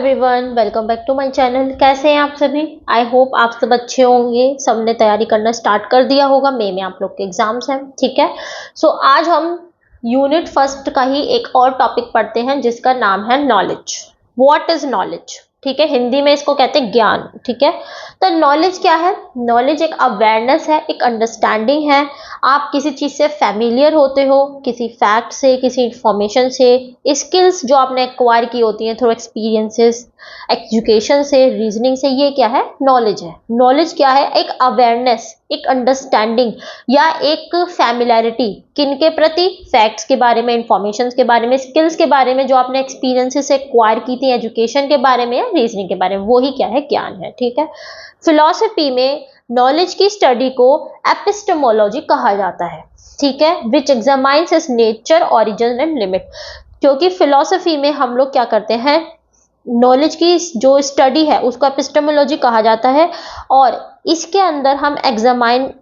Everyone, welcome back to my channel. कैसे हैं आप सभी? आई होप आप सब अच्छे होंगे। सबने तैयारी करना स्टार्ट कर दिया होगा। मई में आप लोग के एग्जाम्स हैं, ठीक है। सो आज हम यूनिट फर्स्ट का ही एक और टॉपिक पढ़ते हैं जिसका नाम है नॉलेज। What is knowledge? ठीक है, हिंदी में इसको कहते हैं ज्ञान। ठीक है, तो नॉलेज क्या है? नॉलेज एक अवेयरनेस है, एक अंडरस्टैंडिंग है। आप किसी चीज से फैमिलियर होते हो, किसी फैक्ट से, किसी इंफॉर्मेशन से, स्किल्स जो आपने एक्वायर की होती हैं थ्रू एक्सपीरियंसेस, एजुकेशन से, रीजनिंग से, ये क्या है? नॉलेज है। नॉलेज क्या है? एक अवेयरनेस, एक अंडरस्टैंडिंग या एक फैमिलैरिटी किन के प्रति? फैक्ट्स के बारे में, इंफॉर्मेशन के बारे में, स्किल्स के बारे में जो आपने एक्सपीरियंसेस से एक्वायर की थी, एजुकेशन के बारे में या रीजनिंग के बारे में, वो ही क्या है? ज्ञान है। ठीक है, फिलॉसफी में नॉलेज की स्टडी को एपिस्टेमोलॉजी कहा जाता है। ठीक है, which examines its nature, origin and limit. क्योंकि फिलॉसफी में हम लोग क्या करते हैं, नॉलेज की जो स्टडी है उसको एपिस्टेमोलॉजी कहा जाता है, और इसके अंदर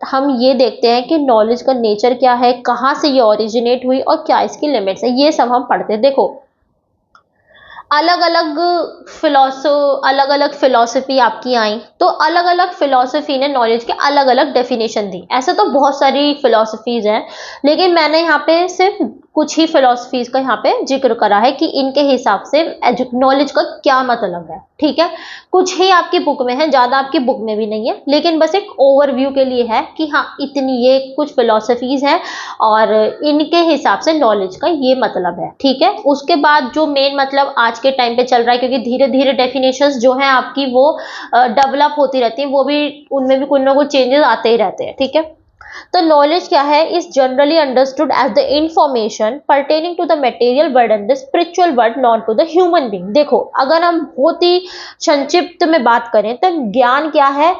हम ये देखते हैं कि नॉलेज का नेचर क्या है, कहाँ से ये ओरिजिनेट हुई और क्या इसकी लिमिट्स है, ये सब हम पढ़ते हैं। देखो, अलग अलग फिलॉसफी आपकी आई, तो अलग अलग फिलॉसफी ने नॉलेज के अलग अलग डेफिनेशन दी। ऐसे तो बहुत सारी फिलॉसफीज हैं, लेकिन मैंने यहाँ पे सिर्फ कुछ ही फिलॉसफीज का यहाँ पे जिक्र करा है कि इनके हिसाब से नॉलेज का क्या मतलब है। ठीक है, कुछ ही आपकी बुक में है, ज्यादा आपकी बुक में भी नहीं है, लेकिन बस एक ओवरव्यू के लिए है कि हाँ, इतनी ये कुछ फिलॉसफीज हैं और इनके हिसाब से नॉलेज का ये मतलब है। ठीक है, उसके बाद जो मेन मतलब आज के टाइम पे चल रहा है, क्योंकि धीरे धीरे डेफिनेशंस जो हैं आपकी वो डेवलप होती रहती हैं, वो भी उनमें भी कुछ ना कुछ चेंजेस आते ही रहते हैं। ठीक है, तो नॉलेज क्या है? Is generally understood as the information pertaining to the material world and the spiritual world, not to the human being. देखो, अगर हम बहुत ही संक्षिप्त में बात करें तो ज्ञान क्या है?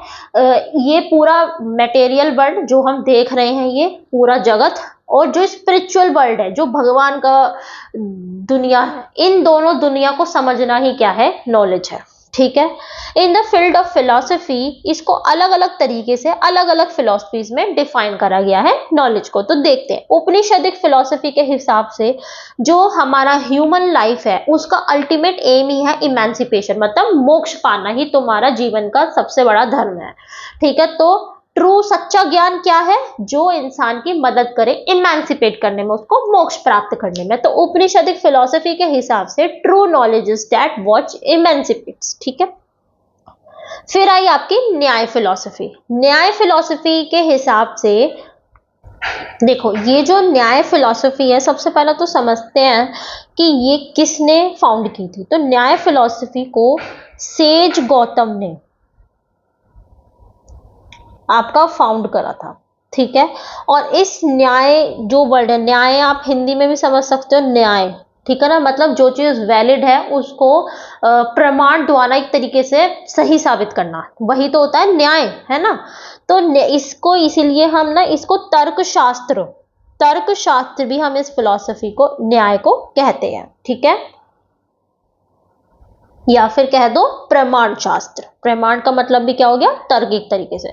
ये पूरा मटेरियल वर्ल्ड जो हम देख रहे हैं, ये पूरा जगत, और जो स्पिरिचुअल वर्ल्ड है, जो भगवान का दुनिया है, इन दोनों दुनिया को समझना ही क्या है? नॉलेज है। ठीक है, in the field of philosophy इसको अलग अलग तरीके से अलग अलग फिलॉसफीज में डिफाइन करा गया है नॉलेज को। तो देखते हैं, उपनिषदिक फिलॉसफी के हिसाब से जो हमारा ह्यूमन लाइफ है उसका अल्टीमेट एम ही है इमेंसिपेशन, मतलब मोक्ष पाना ही तुम्हारा जीवन का सबसे बड़ा धर्म है। ठीक है, तो ट्रू सच्चा ज्ञान क्या है? जो इंसान की मदद करे इमेंसिपेट करने में, उसको मोक्ष प्राप्त करने में। तो उपनिषदिक फिलॉसफी के हिसाब से true knowledge is that which emancipates. ठीक है, फिर आई आपकी न्याय फिलॉसफी। न्याय फिलॉसफी के हिसाब से देखो, ये जो न्याय फिलॉसफी है, सबसे पहले तो समझते हैं कि ये किसने फाउंड की थी। तो न्याय फिलॉसफी को सेज गौतम ने आपका फाउंड करा था। ठीक है, और इस न्याय जो वर्ड है, न्याय आप हिंदी में भी समझ सकते हो, न्याय। ठीक है ना, मतलब जो चीज वैलिड है उसको प्रमाण द्वारा एक तरीके से सही साबित करना, वही तो होता है न्याय, है ना। तो इसको इसीलिए हम ना इसको तर्क शास्त्र भी हम इस फिलॉसफी को, न्याय को कहते हैं। ठीक है, या फिर कह दो प्रमाण शास्त्र। प्रमाण का मतलब भी क्या हो गया? तर्क एक तरीके से,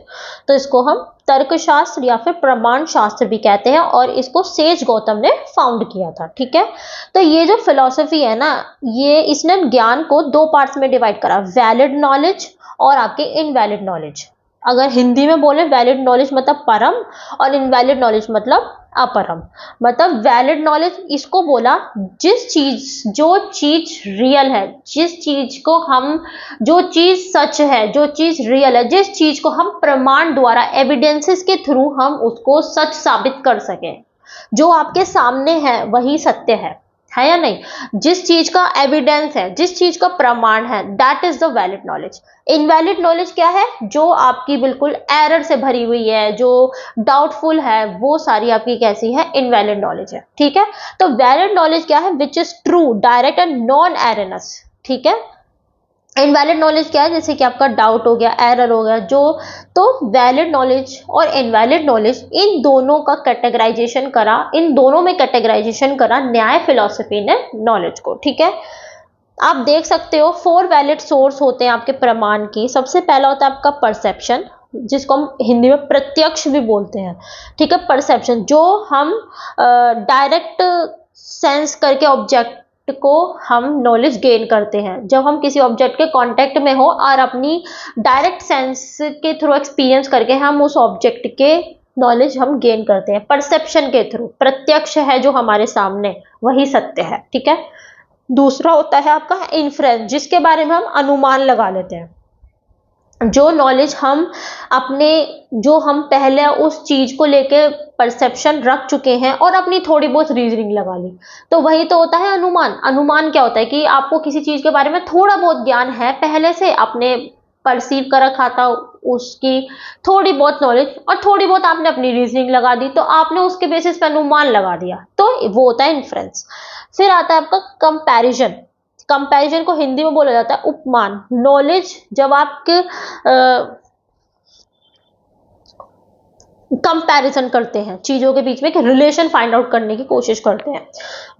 तो इसको हम तर्क शास्त्र या फिर प्रमाण शास्त्र भी कहते हैं, और इसको सेज गौतम ने फाउंड किया था। ठीक है, तो ये जो फिलॉसफी है ना, ये इसने ज्ञान को दो पार्ट्स में डिवाइड करा, वैलिड नॉलेज और आपके इनवैलिड नॉलेज। अगर हिंदी में बोले, वैलिड नॉलेज मतलब परम और इनवैलिड नॉलेज मतलब अपरम। मतलब वैलिड नॉलेज इसको बोला जो चीज रियल है, जो चीज सच है, जो चीज रियल है, जिस चीज को हम प्रमाण द्वारा, एविडेंसेस के थ्रू हम उसको सच साबित कर सकें। जो आपके सामने है वही सत्य है या नहीं? जिस चीज का एविडेंस है, जिस चीज का प्रमाण है, that is the valid knowledge. Invalid knowledge क्या है? जो आपकी बिल्कुल एरर से भरी हुई है, जो डाउटफुल है, वो सारी आपकी कैसी है? इनवैलिड नॉलेज है। ठीक है, तो वैलिड नॉलेज क्या है? Which is true, direct and non errorness. ठीक है, इनवैलिड नॉलेज क्या है? जैसे कि आपका डाउट हो गया, एरर हो गया, जो तो वैलिड नॉलेज और इनवैलिड नॉलेज, इन दोनों का कैटेगराइजेशन करा, इन दोनों में कैटेगराइजेशन करा न्याय फिलॉसफी ने नॉलेज को। ठीक है, आप देख सकते हो 4 वैलिड सोर्स होते हैं आपके प्रमाण की। सबसे पहला होता है आपका परसेप्शन, जिसको हम हिंदी में प्रत्यक्ष भी बोलते हैं। ठीक है, परसेप्शन जो हम डायरेक्ट सेंस करके ऑब्जेक्ट ऑब्जेक्ट को हम नॉलेज गेन करते हैं, जब हम किसी ऑब्जेक्ट के कांटेक्ट में हो और अपनी डायरेक्ट सेंस के थ्रू एक्सपीरियंस करके हम उस ऑब्जेक्ट के नॉलेज हम गेन करते हैं परसेप्शन के थ्रू। प्रत्यक्ष है जो हमारे सामने वही सत्य है, ठीक है। दूसरा होता है आपका इन्फ्रेंस, जिसके बारे में हम अनुमान लगा लेते हैं। जो नॉलेज हम अपने, जो हम पहले उस चीज को लेके परसेप्शन रख चुके हैं और अपनी थोड़ी बहुत रीजनिंग लगा ली, तो वही तो होता है अनुमान। अनुमान क्या होता है कि आपको किसी चीज के बारे में थोड़ा बहुत ज्ञान है, पहले से आपने परसीव कर रखा था उसकी थोड़ी बहुत नॉलेज, और थोड़ी बहुत आपने अपनी रीजनिंग लगा दी, तो आपने उसके बेसिस पे अनुमान लगा दिया, तो वो होता है इन्फ्रेंस। फिर आता है आपका कंपैरिजन। कंपैरिजन को हिंदी में बोला जाता है उपमान। नॉलेज जब आपके कंपैरिजन करते हैं, चीजों के बीच में एक रिलेशन फाइंड आउट करने की कोशिश करते हैं।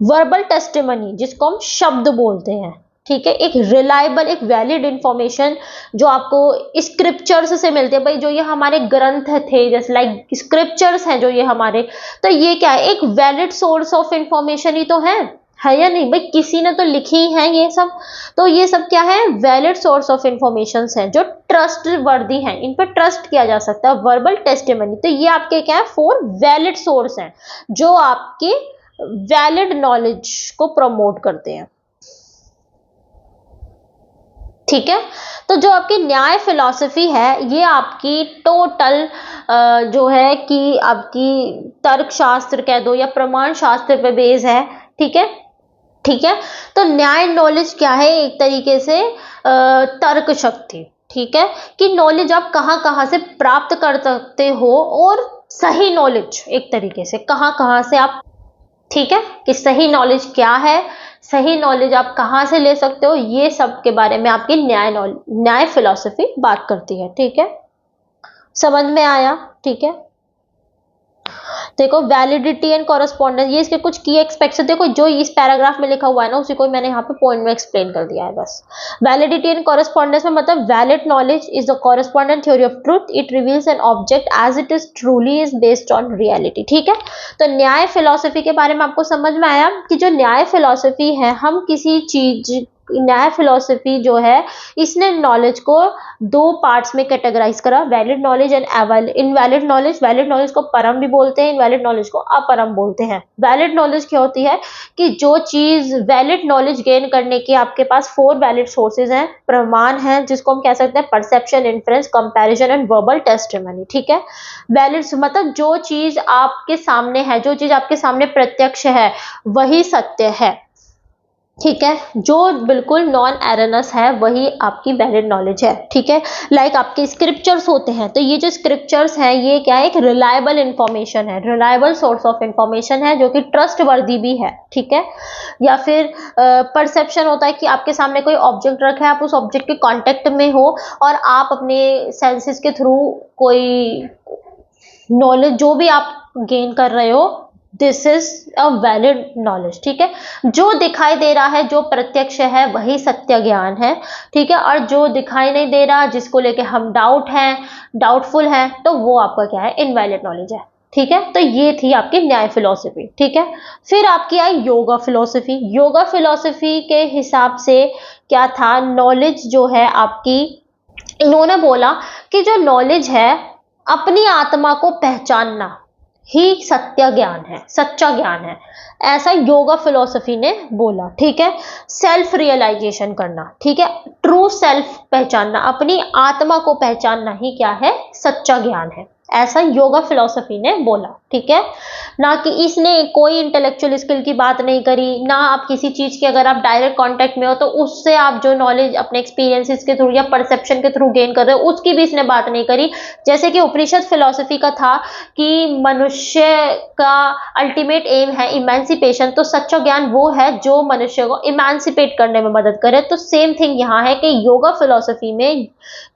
वर्बल टेस्टिमनी, जिसको हम शब्द बोलते हैं, ठीक है, एक रिलायबल, एक वैलिड इंफॉर्मेशन जो आपको स्क्रिप्चर्स से मिलते हैं। भाई जो ये हमारे ग्रंथ थे, जैसे लाइक स्क्रिप्चर्स हैं जो ये हमारे, तो ये क्या है, एक वैलिड सोर्स ऑफ इंफॉर्मेशन ही तो है या नहीं भाई, किसी ने तो लिखी है ये सब, तो ये सब क्या है, वैलिड सोर्स ऑफ इंफॉर्मेशन है जो ट्रस्ट वर्दी है, इन पर ट्रस्ट किया जा सकता है। वर्बल टेस्टिमनी, तो ये आपके क्या है, 4 वैलिड सोर्स हैं जो आपके वैलिड नॉलेज को प्रमोट करते हैं, ठीक है। तो जो आपकी न्याय फिलॉसफी है, ये आपकी टोटल जो है कि आपकी तर्क शास्त्र कह दो या प्रमाण शास्त्र पे बेस है, ठीक है, ठीक है। तो न्याय नॉलेज क्या है, एक तरीके से तर्क शक्ति, ठीक है, कि नॉलेज आप कहाँ कहाँ से प्राप्त कर सकते हो, और सही नॉलेज एक तरीके से कहाँ कहाँ से आप, ठीक है, कि सही नॉलेज क्या है, सही नॉलेज आप कहाँ से ले सकते हो, ये सब के बारे में आपकी न्याय फिलॉसफी बात करती है, ठीक है। समझ में आया, ठीक है। देखो वैलिडिटी एंड कॉरेस्पॉन्डेंस, ये इसके कुछ की एक्सपेक्ट्स, देखो जो इस पैराग्राफ में लिखा हुआ है ना, उसी को मैंने यहाँ पे पॉइंट में एक्सप्लेन कर दिया है बस। वैलिडिटी एंड कॉरेस्पॉन्डेंस में मतलब valid knowledge is the correspondent theory of truth, it reveals an object as it is truly is based on reality, ठीक है। तो न्याय फिलॉसफी के बारे में आपको समझ में आया कि जो न्याय फिलॉसफी है, हम किसी चीज, न्याय फिलॉसफी जो है, इसने नॉलेज को 2 पार्ट्स में कैटेगराइज करा, valid knowledge and invalid knowledge. Valid knowledge को परम भी बोलते हैं, इनवैलिड नॉलेज को अपरम बोलते हैं। वैलिड नॉलेज क्या होती है कि जो चीज, वैलिड नॉलेज गेन करने की आपके पास 4 वैलिड सोर्सेज हैं, प्रमाण हैं, जिसको हम कह सकते हैं perception, inference, comparison and verbal testimony, ठीक है। वैलिड मतलब जो चीज आपके सामने है, जो चीज आपके सामने प्रत्यक्ष है, वही सत्य है, ठीक है। जो बिल्कुल नॉन एरनस है वही आपकी वैलिड नॉलेज है, ठीक है। लाइक आपके स्क्रिप्चर्स होते हैं, तो ये जो स्क्रिप्चर्स हैं, ये क्या है, एक रिलायबल इंफॉर्मेशन है, रिलायबल सोर्स ऑफ इंफॉर्मेशन है, जो कि ट्रस्ट वर्दी भी है, ठीक है। या फिर परसेप्शन होता है कि आपके सामने कोई ऑब्जेक्ट रखा है, आप उस ऑब्जेक्ट के कांटेक्ट में हो और आप अपने सेंसेस के थ्रू कोई नॉलेज जो भी आप गेन कर रहे हो, this is a valid knowledge, ठीक है। जो दिखाई दे रहा है, जो प्रत्यक्ष है, वही सत्य ज्ञान है, ठीक है। और जो दिखाई नहीं दे रहा, जिसको लेके हम डाउटफुल हैं, तो वो आपका क्या है, इनवैलिड नॉलेज है, ठीक है। तो ये थी आपकी न्याय फिलॉसफी, ठीक है। फिर आपकी आई योगा फिलॉसफी। योगा फिलॉसफी के हिसाब से क्या था, नॉलेज जो है आपकी, इन्होंने बोला कि जो नॉलेज है, अपनी आत्मा को पहचानना ही सत्य ज्ञान है, सच्चा ज्ञान है, ऐसा योगा फिलॉसफी ने बोला, ठीक है। सेल्फ रियलाइजेशन करना, ठीक है, ट्रू सेल्फ पहचानना, अपनी आत्मा को पहचानना ही क्या है, सच्चा ज्ञान है, ऐसा योगा फिलॉसफी ने बोला, ठीक है। ना कि इसने कोई इंटेलेक्चुअल स्किल की बात नहीं करी, ना आप किसी चीज के अगर आप डायरेक्ट कांटेक्ट में हो तो उससे आप जो नॉलेज अपने एक्सपीरियंसेस के थ्रू या परसेप्शन के थ्रू गेन कर रहे हो, उसकी भी इसने बात नहीं करी। जैसे कि उपनिषद फिलॉसफी का था कि मनुष्य का अल्टीमेट एम है इमेंसिपेशन, तो सच्चा ज्ञान वो है जो मनुष्य को इमेंसिपेट करने में मदद करे। तो सेम थिंग यहाँ है कि योगा फिलॉसफी में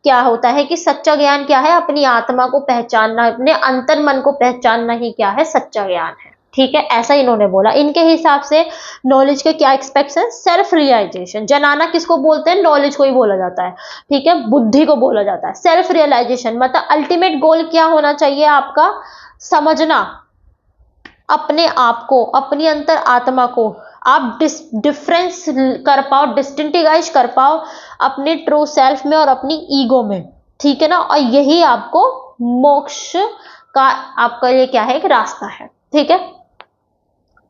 क्या होता है कि सच्चा ज्ञान क्या है, अपनी आत्मा को पहचानना, अपने अंतर मन को पहचानना ही क्या है, सच्चा ज्ञान है, ठीक है। ऐसा इन्होंने बोला। इनके हिसाब से नॉलेज के क्या एक्सपेक्ट्स हैं, सेल्फ रियलाइजेशन। जनाना किसको बोलते हैं, नॉलेज को ही बोला जाता है, ठीक है, बुद्धि को बोला जाता है। सेल्फ रियलाइजेशन मतलब अल्टीमेट गोल क्या होना चाहिए आपका, समझना अपने आप को, अपनी अंतर आत्मा को, आप डिफरेंस कर पाओ, डिस्टिंग्विश कर पाओ अपने ट्रू सेल्फ में और अपनी ईगो में, ठीक है ना। और यही आपको मोक्ष का आपका ये क्या है, एक रास्ता है, ठीक है।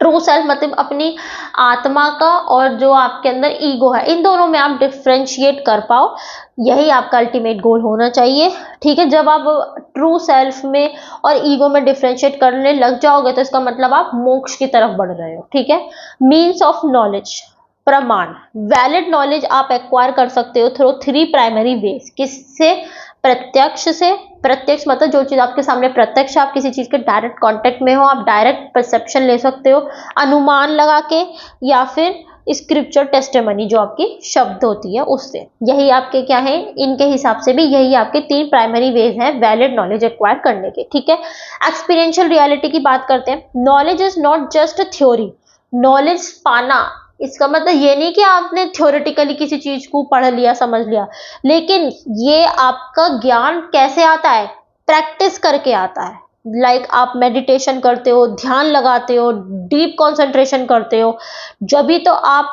ट्रू सेल्फ मतलब अपनी आत्मा का और जो आपके अंदर ईगो है, इन दोनों में आप डिफ्रेंशिएट कर पाओ, यही आपका अल्टीमेट गोल होना चाहिए, ठीक है। जब आप ट्रू सेल्फ में और ईगो में डिफ्रेंशिएट करने लग जाओगे तो इसका मतलब आप मोक्ष की तरफ बढ़ रहे हो, ठीक है। मीन्स ऑफ नॉलेज, प्रमाण, वैलिड नॉलेज आप एक्वायर कर सकते हो थ्रू 3 प्राइमरी वेज। किससे? प्रत्यक्ष से। प्रत्यक्ष मतलब जो चीज आपके सामने प्रत्यक्ष, आप किसी चीज के डायरेक्ट कांटेक्ट में हो, आप डायरेक्ट परसेप्शन ले सकते हो अनुमान लगा के, या फिर स्क्रिप्चर टेस्टिमनी जो आपकी शब्द होती है उससे। यही आपके क्या है, इनके हिसाब से भी यही आपके 3 प्राइमरी वेज हैं वैलिड नॉलेज एक्वायर करने के, ठीक है। एक्सपीरियंशियल रियलिटी की बात करते हैं। Knowledge is not just theory. Knowledge पाना, इसका मतलब ये नहीं कि आपने थ्योरेटिकली किसी चीज को पढ़ लिया, समझ लिया, लेकिन ये आपका ज्ञान कैसे आता है? प्रैक्टिस करके आता है। लाइक आप मेडिटेशन करते हो, ध्यान लगाते हो, डीप कंसंट्रेशन करते हो, जब भी तो आप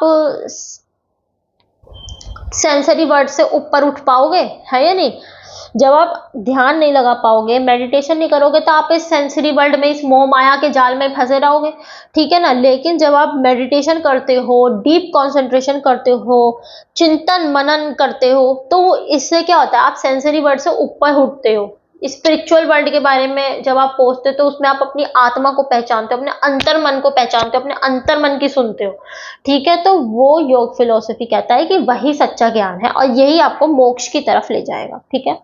सेंसरी वर्ड से ऊपर उठ पाओगे, है या नहीं। जब आप ध्यान नहीं लगा पाओगे, मेडिटेशन नहीं करोगे, तो आप इस सेंसरी वर्ल्ड में, इस मोह माया के जाल में फंसे रहोगे, ठीक है ना। लेकिन जब आप मेडिटेशन करते हो, डीप कंसंट्रेशन करते हो, चिंतन मनन करते हो, तो इससे क्या होता है, आप सेंसरी वर्ल्ड से ऊपर उठते हो। स्पिरिचुअल वर्ल्ड के बारे में जब आप पहुंचते हो तो उसमें आप अपनी आत्मा को पहचानते हो, अपने अंतर मन को पहचानते हो, अपने अंतर मन की सुनते हो, ठीक है। तो वो योग फिलोसफी कहता है कि वही सच्चा ज्ञान है और यही आपको मोक्ष की तरफ ले जाएगा, ठीक है।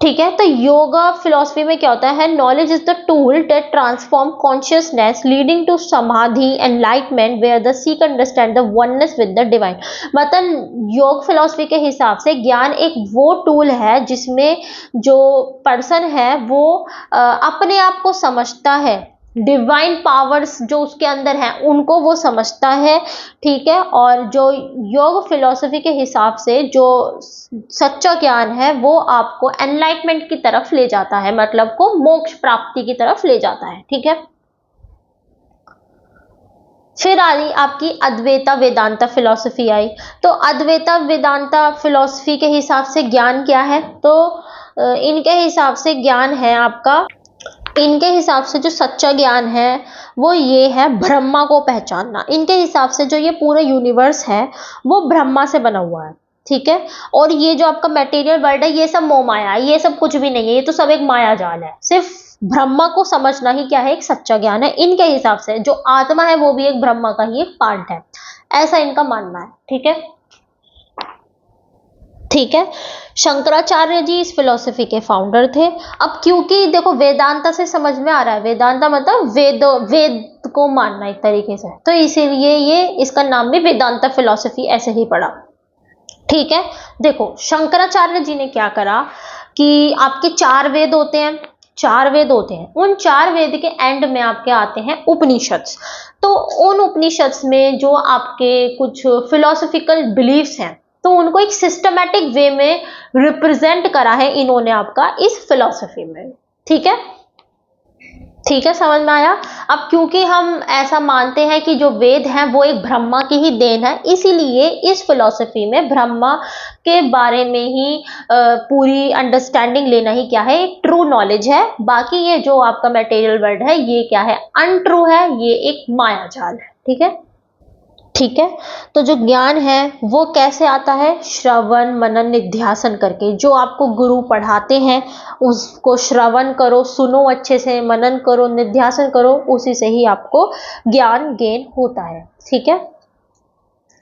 ठीक है, तो योगा फिलॉसफी में क्या होता है, knowledge is the tool that transform consciousness leading to samadhi enlightenment where the seek understand the oneness with the divine. मतलब योग फिलॉसफी के हिसाब से ज्ञान एक वो टूल है जिसमें जो पर्सन है वो अपने आप को समझता है, डिवाइन पावर्स जो उसके अंदर हैं उनको वो समझता है, ठीक है। और जो योग फिलॉसफी के हिसाब से जो सच्चा ज्ञान है वो आपको एनलाइटमेंट की तरफ ले जाता है, मतलब को मोक्ष प्राप्ति की तरफ ले जाता है, ठीक है। फिर आई आपकी अद्वैता वेदांता फिलॉसफी आई। तो अद्वैता वेदांता फिलॉसफी के हिसाब से ज्ञान क्या है, तो इनके हिसाब से ज्ञान है आपका, इनके हिसाब से जो सच्चा ज्ञान है वो ये है ब्रह्मा को पहचानना। इनके हिसाब से जो ये पूरा यूनिवर्स है वो ब्रह्मा से बना हुआ है, ठीक है। और ये जो आपका मटेरियल वर्ल्ड है ये सब मोह माया है, ये सब कुछ भी नहीं है, ये तो सब एक माया जाल है। सिर्फ ब्रह्मा को समझना ही क्या है, एक सच्चा ज्ञान है। इनके हिसाब से जो आत्मा है वो भी एक ब्रह्मा का ही एक पार्ट है, ऐसा इनका मानना है, ठीक है। ठीक है, शंकराचार्य जी इस फिलॉसफी के फाउंडर थे। अब क्योंकि देखो वेदांता से समझ में आ रहा है, वेदांता मतलब वेद को मानना एक तरीके से, तो इसीलिए ये इसका नाम भी वेदांता फिलॉसफी ऐसे ही पड़ा, ठीक है। देखो शंकराचार्य जी ने क्या करा कि आपके 4 वेद होते हैं, 4 वेद होते हैं, उन 4 वेद के एंड में आपके आते हैं उपनिषद। तो उन उपनिषद में जो आपके कुछ फिलोसफिकल बिलीफ्स हैं तो उनको एक सिस्टमैटिक वे में रिप्रेजेंट करा है इन्होंने आपका इस फिलॉसफी में, ठीक है। ठीक है, समझ में आया। अब क्योंकि हम ऐसा मानते हैं कि जो वेद हैं वो एक ब्रह्मा की ही देन है, इसीलिए इस फिलॉसफी में ब्रह्मा के बारे में ही पूरी अंडरस्टैंडिंग लेना ही क्या है, एक ट्रू नॉलेज है। बाकी ये जो आपका मटेरियल वर्ल्ड है ये क्या है, अनट्रू है, ये एक माया जाल है, ठीक है। ठीक है, तो जो ज्ञान है वो कैसे आता है, श्रवण मनन निध्यासन करके। जो आपको गुरु पढ़ाते हैं उसको श्रवण करो, सुनो अच्छे से, मनन करो, निध्यासन करो, उसी से ही आपको ज्ञान गेन होता है, ठीक है।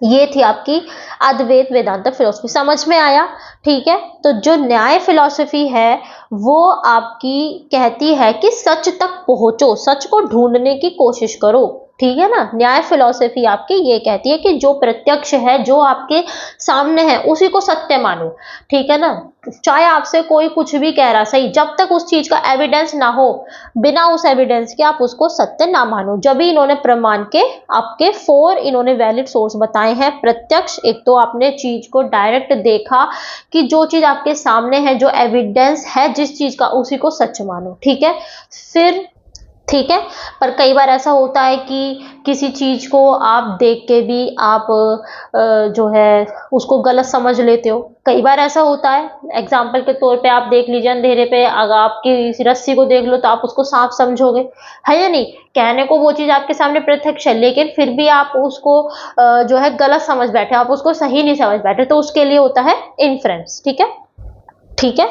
ये थी आपकी अद्वैत वेदांत फिलोसफी, समझ में आया, ठीक है। तो जो न्याय फिलोसफी है वो आपकी कहती है कि सच तक पहुंचो, सच को ढूंढने की कोशिश करो, ठीक है ना। न्याय फिलोसफी आपकी ये कहती है कि जो प्रत्यक्ष है, जो आपके सामने है, उसी को सत्य मानो, ठीक है ना। चाहे आपसे कोई कुछ भी कह रहा, सही, जब तक उस चीज का एविडेंस ना हो, बिना उस एविडेंस के आप उसको सत्य ना मानो। जब भी इन्होंने प्रमाण के आपके 4 इन्होंने वैलिड सोर्स बताए हैं। प्रत्यक्ष, एक तो आपने चीज को डायरेक्ट देखा कि जो चीज आपके सामने है, जो एविडेंस है जिस चीज का, उसी को सच मानो, ठीक है। फिर ठीक है। पर कई बार ऐसा होता है कि किसी चीज को आप देख के भी आप जो है उसको गलत समझ लेते हो। कई बार ऐसा होता है, एग्जाम्पल के तौर पे आप देख लीजिए, अंधेरे पे अगर आपकी इस रस्सी को देख लो तो आप उसको सांप समझोगे, है या नहीं। कहने को वो चीज आपके सामने प्रत्यक्ष है, लेकिन फिर भी आप उसको जो है गलत समझ बैठे, आप उसको सही नहीं समझ बैठे, तो उसके लिए होता है इन्फ्रेंस। ठीक है, ठीक है।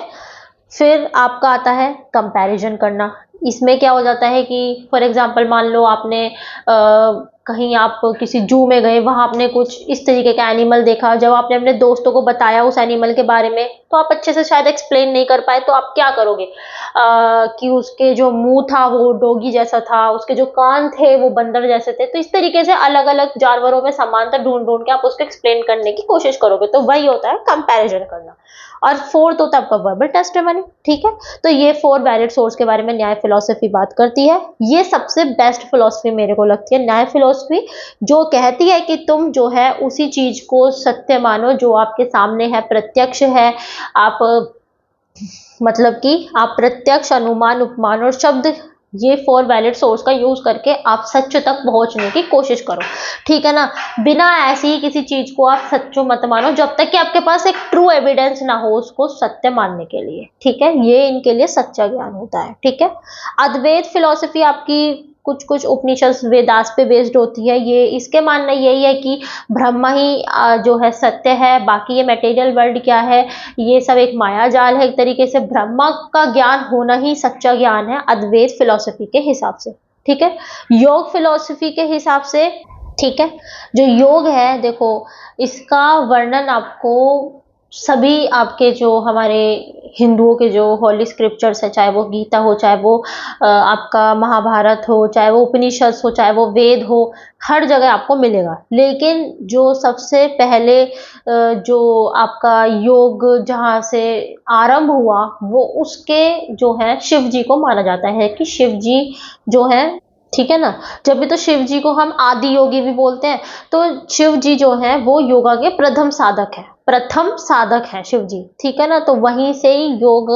फिर आपका आता है कंपैरिजन करना। इसमें क्या हो जाता है कि फॉर एग्जांपल मान लो आपने कहीं आप किसी जू में गए, वहां आपने कुछ इस तरीके का एनिमल देखा, जब आपने अपने दोस्तों को बताया उस एनिमल के बारे में तो आप अच्छे से शायद एक्सप्लेन नहीं कर पाए, तो आप क्या करोगे कि उसके जो मुंह था वो डोगी जैसा था, उसके जो कान थे वो बंदर जैसे थे। तो इस तरीके से अलग अलग जानवरों में समानता ढूंढ ढूंढ के आप उसको एक्सप्लेन करने की कोशिश करोगे, तो वही होता है कंपैरिजन करना। और फोर्थ होता है आपका वर्बल टेस्टिमनी। ठीक है, तो ये 4 वैलिड सोर्स के बारे में न्याय फिलोसफी बात करती है। ये सबसे बेस्ट फिलोसफी मेरे को लगती है, न्याय फिलोसफी, जो कहती है कि तुम जो है उसी चीज को सत्य मानो जो आपके सामने है, प्रत्यक्ष है। आप मतलब कि आप प्रत्यक्ष, अनुमान, उपमान और शब्द, ये 4 वैलिड सोर्स का यूज करके आप सत्य तक पहुंचने की कोशिश करो। ठीक है ना, बिना ऐसी ही किसी चीज को आप सच्चो मत मानो जब तक कि आपके पास एक ट्रू एविडेंस ना हो उसको सत्य मानने के लिए। ठीक है, ये इनके लिए सच्चा ज्ञान होता है। ठीक है, अद्वैत फिलोसफी आपकी कुछ कुछ उपनिषद वेदास पे बेस्ड होती है। ये इसके मानना यही है कि ब्रह्म ही जो है सत्य है, बाकी ये मटेरियल वर्ल्ड क्या है, ये सब एक माया जाल है। एक तरीके से ब्रह्मा का ज्ञान होना ही सच्चा ज्ञान है अद्वैत फिलोसफी के हिसाब से। ठीक है, योग फिलोसफी के हिसाब से, ठीक है, जो योग है देखो, इसका वर्णन आपको सभी आपके जो हमारे हिंदुओं के जो होली स्क्रिप्चर्स है, चाहे वो गीता हो, चाहे वो आपका महाभारत हो, चाहे वो उपनिषद हो, चाहे वो वेद हो, हर जगह आपको मिलेगा। लेकिन जो सबसे पहले जो आपका योग जहाँ से आरंभ हुआ, वो उसके जो है शिव जी को माना जाता है कि शिव जी जो है, ठीक है ना, जब भी तो शिव जी को हम आदि योगी भी बोलते हैं। तो शिव जी जो है वो योगा के प्रथम साधक है, प्रथम साधक है शिव जी। ठीक है ना, तो वहीं से ही योग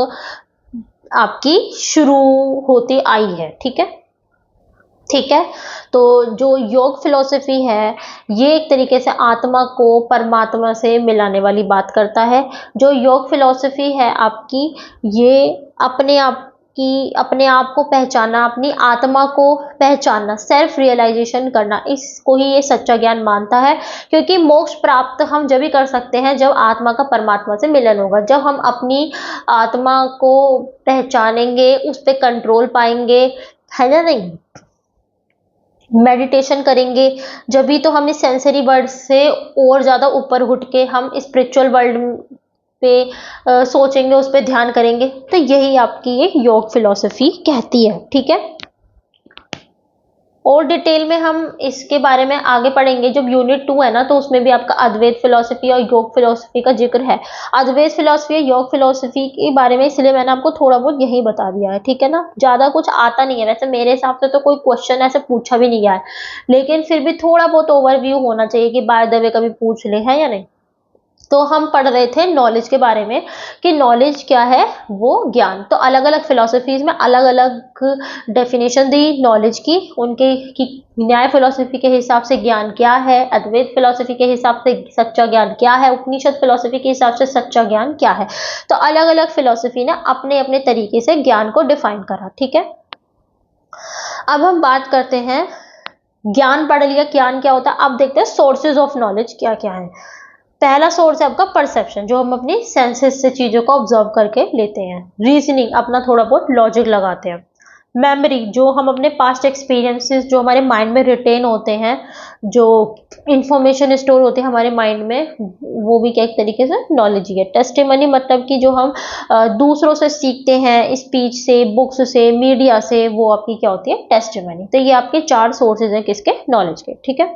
आपकी शुरू होती आई है। ठीक है, ठीक है। तो जो योग फिलोसफी है, ये एक तरीके से आत्मा को परमात्मा से मिलाने वाली बात करता है। जो योग फिलोसफी है आपकी, ये अपने आप की, अपने आप को पहचाना, अपनी आत्मा को पहचानना, सेल्फ रियलाइजेशन करना, इसको ही ये सच्चा ज्ञान मानता है। क्योंकि मोक्ष प्राप्त हम जब भी कर सकते हैं जब आत्मा का परमात्मा से मिलन होगा, जब हम अपनी आत्मा को पहचानेंगे, उस पर कंट्रोल पाएंगे, है ना नहीं, मेडिटेशन करेंगे, जब भी तो हम इस सेंसरी वर्ल्ड से और ज़्यादा ऊपर उठ के हम स्पिरिचुअल वर्ल्ड पे सोचेंगे, उस पर ध्यान करेंगे। तो यही आपकी ये योग फिलोसफी कहती है। ठीक है, और डिटेल में हम इसके बारे में आगे पढ़ेंगे। जब यूनिट 2 है ना, तो उसमें भी आपका अद्वैत फिलोसफी और योग फिलोसफी का जिक्र है। अद्वैत फिलोसफी और योग फिलोसफी के बारे में इसलिए मैंने आपको थोड़ा बहुत यही बता दिया है। ठीक है ना, ज़्यादा कुछ आता नहीं है वैसे, मेरे हिसाब से तो कोई क्वेश्चन ऐसे पूछा भी नहीं गया है, लेकिन फिर भी थोड़ा बहुत ओवरव्यू होना चाहिए कि बाय द वे कभी पूछ ले, है या नहीं। तो हम पढ़ रहे थे नॉलेज के बारे में कि नॉलेज क्या है, वो ज्ञान। तो अलग अलग फिलोसफीज में अलग अलग डेफिनेशन दी नॉलेज की, उनके की न्याय फिलोसफी के हिसाब से ज्ञान क्या है, अद्वैत फिलोसफी के हिसाब से सच्चा ज्ञान क्या है, उपनिषद फिलोसफी के हिसाब से सच्चा ज्ञान क्या है। तो अलग अलग फिलोसफी ने अपने अपने तरीके से ज्ञान को डिफाइन करा। ठीक है, अब हम बात करते हैं, ज्ञान पढ़ लिया, ज्ञान क्या होता है, अब देखते हैं सोर्सेज ऑफ नॉलेज क्या क्या है। पहला सोर्स है आपका परसेप्शन, जो हम अपनी सेंसेस से चीजों को ऑब्जर्व करके लेते हैं। रीजनिंग, अपना थोड़ा बहुत लॉजिक लगाते हैं। मेमोरी, जो हम अपने पास्ट एक्सपीरियंसेस जो हमारे माइंड में रिटेन होते हैं, जो इंफॉर्मेशन स्टोर होते हैं हमारे माइंड में, वो भी क्या एक तरीके से नॉलेज ही है। टेस्टिमनी, मतलब कि जो हम दूसरों से सीखते हैं, स्पीच से, बुक्स से, मीडिया से, वो आपकी क्या होती है, टेस्टिमनी। तो ये आपके 4 सोर्सेज हैं किसके, नॉलेज के। ठीक है,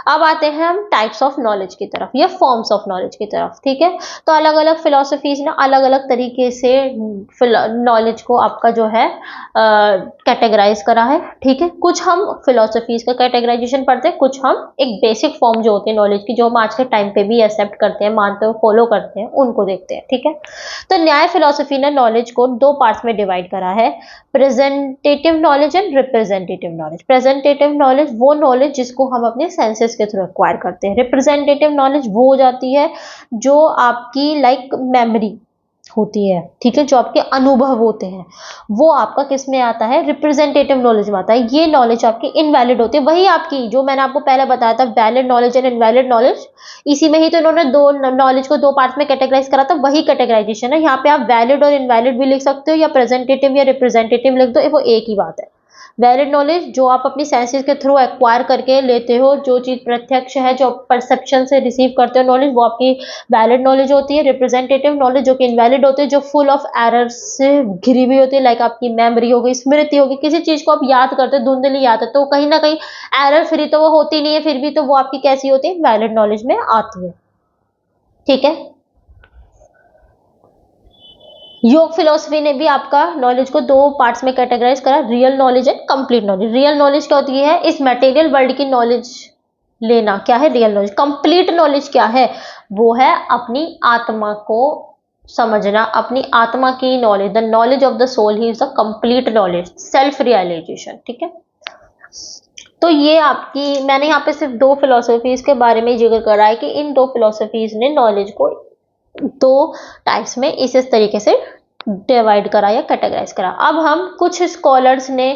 अब आते हैं हम टाइप्स ऑफ नॉलेज की तरफ या फॉर्म्स ऑफ नॉलेज की तरफ। ठीक है, तो अलग अलग फिलोसफीज ने अलग अलग तरीके से नॉलेज को आपका जो है कैटेगराइज करा है। ठीक है, कुछ हम फिलोसफीज का कैटेगराइजेशन पढ़ते हैं, कुछ हम एक बेसिक फॉर्म जो होती है नॉलेज की, जो हम आज के टाइम पे भी एक्सेप्ट करते हैं, मानते हैं, फॉलो करते हैं, उनको देखते हैं। ठीक है, तो न्याय फिलोसफी ने नॉलेज को दो पार्ट्स में डिवाइड करा है, presentative knowledge and representative knowledge. Presentative knowledge वो नॉलेज जिसको हम अपने सेंसेस के थ्रू एक्वायर करते हैं। रिप्रेजेंटेटिव नॉलेज वो हो जाती है जो आपकी लाइक मेमोरी होती है, ठीक है, जो आपके अनुभव होते हैं, वो आपका किस में आता है, रिप्रेजेंटेटिव नॉलेज में आता है। ये नॉलेज आपकी इनवैलिड होती है, वही आपकी जो मैंने आपको पहले बताया था, valid knowledge and invalid knowledge, इसी में ही तो इन्होंने दो नॉलेज को दो पार्ट में कैटेगराइज करा था, वही कैटेगराइजेशन है। यहाँ पे आप वैलिड और इनवैलिड भी लिख सकते हो, या प्रेजेंटेटिव या रिप्रेजेंटेटिव लिख दो, वो एक ही बात है। वैलिड नॉलेज जो आप अपनी सेंसेस के थ्रू एक्वायर करके लेते हो, जो चीज प्रत्यक्ष है, जो परसेप्शन से रिसीव करते हो नॉलेज, वो आपकी वैलिड नॉलेज होती है। रिप्रेजेंटेटिव नॉलेज जो कि इनवैलिड होती है, जो फुल ऑफ एरर से घिरी हुई होती है, लाइक आपकी मेमोरी होगी, स्मृति होगी, किसी चीज को आप याद करते हो, धुंधली याद है, तो कहीं ना कहीं एरर फ्री तो वो होती नहीं है, फिर भी तो वो आपकी कैसी होती है, वैलिड नॉलेज में आती है। ठीक है, योग फिलोसफी ने भी आपका नॉलेज को दो पार्ट्स में कैटेगराइज करा, real knowledge and complete knowledge. Real knowledge क्या होती है, इस मटेरियल वर्ल्ड की नॉलेज लेना, क्या है रियल नॉलेज। कंप्लीट नॉलेज क्या है, वो है अपनी आत्मा को समझना, अपनी आत्मा की knowledge. The knowledge of the soul ही is the complete knowledge, self realization. ठीक है, तो ये आपकी, मैंने यहाँ पे सिर्फ दो फिलोसफीज के बारे में जिक्र करा है कि इन दो फिलोसफीज ने नॉलेज को दो टाइप्स में इस तरीके से डिवाइड करा या कैटेगराइज करा। अब हम कुछ स्कॉलर्स ने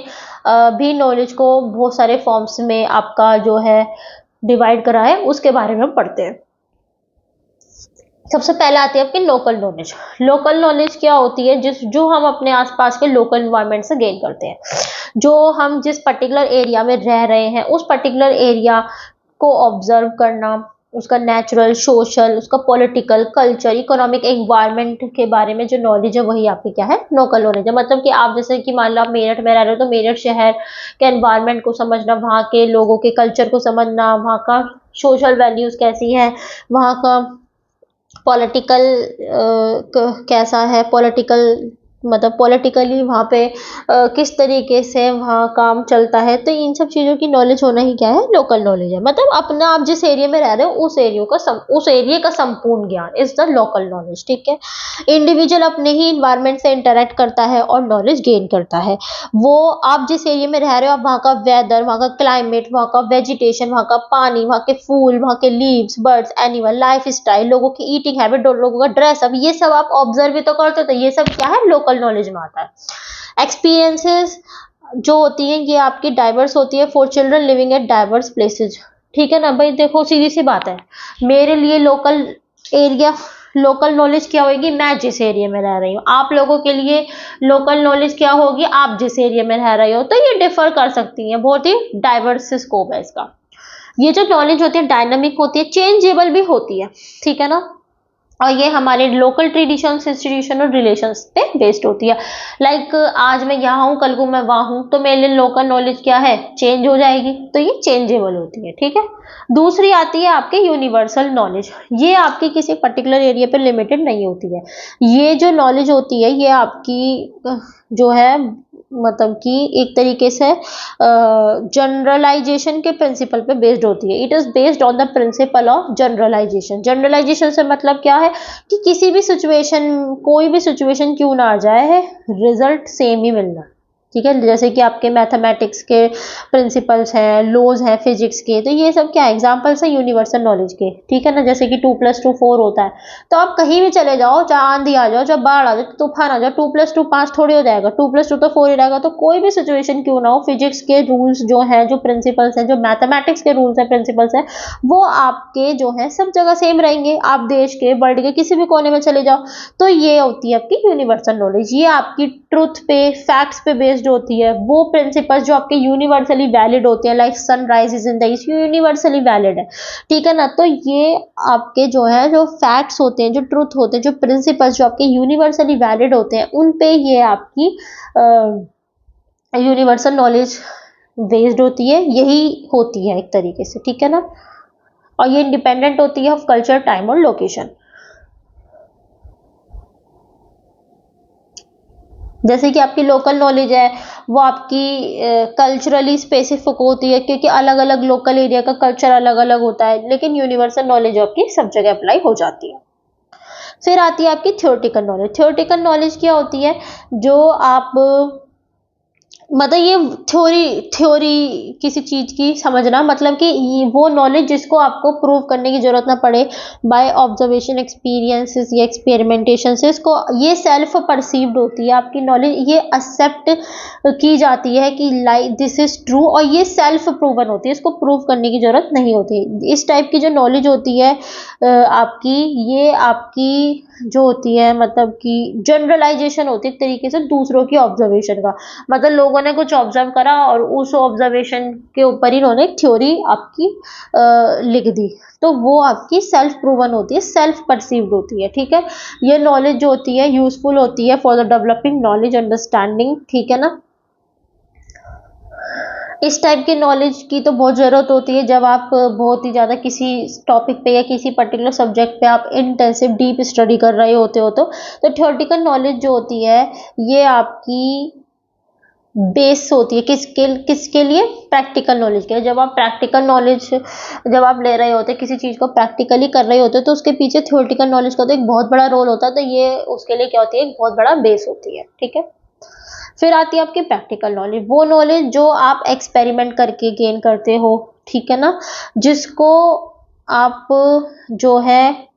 भी नॉलेज को बहुत सारे फॉर्म्स में आपका जो है डिवाइड करा है, उसके बारे में हम पढ़ते हैं। सबसे पहले आती है आपकी लोकल नॉलेज। लोकल नॉलेज क्या होती है, जो हम अपने आसपास के लोकल एनवायरनमेंट से गेन करते हैं, जो हम जिस पर्टिकुलर एरिया में रह रहे हैं, उस पर्टिकुलर एरिया को ऑब्जर्व करना, उसका नेचुरल, सोशल, उसका पॉलिटिकल, कल्चर, इकोनॉमिक एनवायरनमेंट के बारे में जो नॉलेज है, वही आपकी क्या है, लोकल नॉलेज है। मतलब कि आप जैसे कि मान लो आप मेरठ में रह रहे हो, तो मेरठ शहर के एनवायरनमेंट को समझना, वहाँ के लोगों के कल्चर को समझना, वहाँ का सोशल वैल्यूज कैसी है, वहाँ का पॉलिटिकल कैसा है, पॉलिटिकल मतलब पॉलिटिकली वहाँ पे किस तरीके से वहाँ काम चलता है, तो इन सब चीज़ों की नॉलेज होना ही क्या है, लोकल नॉलेज है। मतलब अपना आप जिस एरिया में रह रहे हो, उस एरिया का संपूर्ण ज्ञान इज द लोकल नॉलेज। ठीक है, इंडिविजुअल अपने ही इन्वायरमेंट से इंटरेक्ट करता है और नॉलेज गेन करता है। वो आप जिस एरिया में रह रहे हो, आप वहाँ का वेदर, वहाँ का क्लाइमेट, वहाँ का वेजिटेशन, वहाँ का पानी, वहाँ के फूल, वहाँ के leaves, birds, animal, life style, लोगों की ईटिंग हैबिट, लोगों का ड्रेसअप, ये सब आप ऑब्जर्व भी तो करते हो, तो ये सब क्या है, लोकल नॉलेज में आता है। एक्सपीरियंसेस जो होती हैं, ये आपकी डाइवर्स होती है for children living at diverse places. ठीक है ना भाई, देखो सीधी सी बात है, मेरे लिए लोकल एरिया, लोकल नॉलेज क्या होगी, मैं जिस एरिया में रह रही हूँ। आप लोगों के लिए लोकल नॉलेज क्या होगी, आप जिस एरिया में रह रहे हो। तो ये डिफर कर सकती है, बहुत ही डाइवर्स स्कोप है इसका। ये जो नॉलेज होती है डायनामिक होती है, चेंजेबल भी होती है। ठीक है ना, और ये हमारे लोकल ट्रेडिशंस, इंस्टीट्यूशन और रिलेशंस पे बेस्ड होती है। लाइक आज मैं यहाँ हूँ, कल को मैं वहाँ हूँ, तो मेरे लिए लोकल नॉलेज क्या है, चेंज हो जाएगी, तो ये चेंजेबल होती है। ठीक है, दूसरी आती है आपके यूनिवर्सल नॉलेज। ये आपकी किसी पर्टिकुलर एरिया पे लिमिटेड नहीं होती है। ये जो नॉलेज होती है, ये आपकी जो है मतलब कि एक तरीके से जनरलाइजेशन के प्रिंसिपल पे बेस्ड होती है। It is based on the principle of generalization. Generalization से मतलब क्या है कि किसी भी सिचुएशन, कोई भी सिचुएशन क्यों ना आ जाए, रिजल्ट सेम ही मिलना। ठीक है, जैसे कि आपके मैथमेटिक्स के प्रिंसिपल्स हैं, लॉज हैं फिजिक्स के, तो ये सब क्या एग्जांपल्स हैं यूनिवर्सल नॉलेज के। ठीक है ना, जैसे कि 2+2 4 होता है, तो आप कहीं भी चले जाओ, चाहे आंधी आ जाओ, चाहे बाढ़ आ जाए, तूफान आ जाए, 2+2 5 थोड़ी हो जाएगा, 2+2 तो 4 ही रहेगा। तो कोई भी सिचुएशन क्यों ना हो, फिजिक्स के रूल्स जो है, जो प्रिंसिपल्स हैं, जो मैथमेटिक्स के रूल्स हैं, प्रिंसिपल्स हैं, वो आपके जो है सब जगह सेम रहेंगे। आप देश के, वर्ल्ड के किसी भी कोने में चले जाओ, तो ये होती है आपकी यूनिवर्सल नॉलेज। ये आपकी ट्रुथ पे, फैक्ट्स पे बेस्ड होती है। वो प्रिंसिपल्स जो आपके यूनिवर्सली वैलिड होते हैं, like sunrise is in the east, universally valid है। ठीक है ना, तो ये आपके जो है, जो फैक्ट्स होते हैं, जो ट्रुथ होते हैं, जो प्रिंसिपल्स जो आपके यूनिवर्सली वैलिड होते हैं, उन पे ये आपकी यूनिवर्सल नॉलेज बेस्ड होती है। यही होती है एक तरीके से। ठीक है ना, और ये इंडिपेंडेंट होती है ऑफ कल्चर, टाइम और लोकेशन। जैसे कि आपकी लोकल नॉलेज है वो आपकी कल्चरली स्पेसिफिक होती है, क्योंकि अलग अलग लोकल एरिया का कल्चर अलग अलग होता है, लेकिन यूनिवर्सल नॉलेज आपकी सब जगह अप्लाई हो जाती है। फिर आती है आपकी थ्योरेटिकल नॉलेज। थ्योरेटिकल नॉलेज क्या होती है, जो आप मतलब ये थ्योरी किसी चीज की समझना, मतलब कि वो नॉलेज जिसको आपको प्रूव करने की जरूरत ना पड़े बाय ऑब्जर्वेशन, एक्सपीरियंसेस या एक्सपेरिमेंटेशन से, इसको ये सेल्फ परसीव्ड होती है आपकी नॉलेज, ये एक्सेप्ट की जाती है कि लाइक दिस इज ट्रू, और ये सेल्फ प्रूवन होती है, इसको प्रूव करने की जरूरत नहीं होती। इस टाइप की जो नॉलेज होती है आपकी, ये आपकी जो होती है मतलब कि जनरलाइजेशन होती है एक तरीके से दूसरों की ऑब्जर्वेशन का, मतलब लोगों ने कुछ ऑब्जर्व करा और उस ऑब्जर्वेशन के ऊपर ही उन्होंने एक थ्योरी आपकी लिख दी, तो वो आपकी सेल्फ प्रूवन होती है, सेल्फ परसीव्ड होती है। ठीक है, ये नॉलेज जो होती है यूजफुल होती है for the developing knowledge understanding. ठीक है ना, इस टाइप की नॉलेज की तो बहुत ज़रूरत होती है जब आप बहुत ही ज़्यादा किसी टॉपिक पे या किसी पर्टिकुलर सब्जेक्ट पे आप इंटेंसिव डीप स्टडी कर रहे होते हो। तो थ्योरेटिकल नॉलेज जो होती है ये आपकी बेस होती है किसके लिए, प्रैक्टिकल नॉलेज के लिए। जब आप प्रैक्टिकल नॉलेज जब आप ले रहे होते हैं किसी चीज़ को प्रैक्टिकली कर रहे होते हैं, तो उसके पीछे थ्योरेटिकल नॉलेज का तो एक बहुत बड़ा रोल होता है, तो ये उसके लिए क्या होती है, एक बहुत बड़ा बेस होती है। ठीक है, फिर आती है आपकी प्रैक्टिकल नॉलेज, वो नॉलेज जो आप एक्सपेरिमेंट करके गेन करते हो। ठीक है ना, जिसको आप जो है,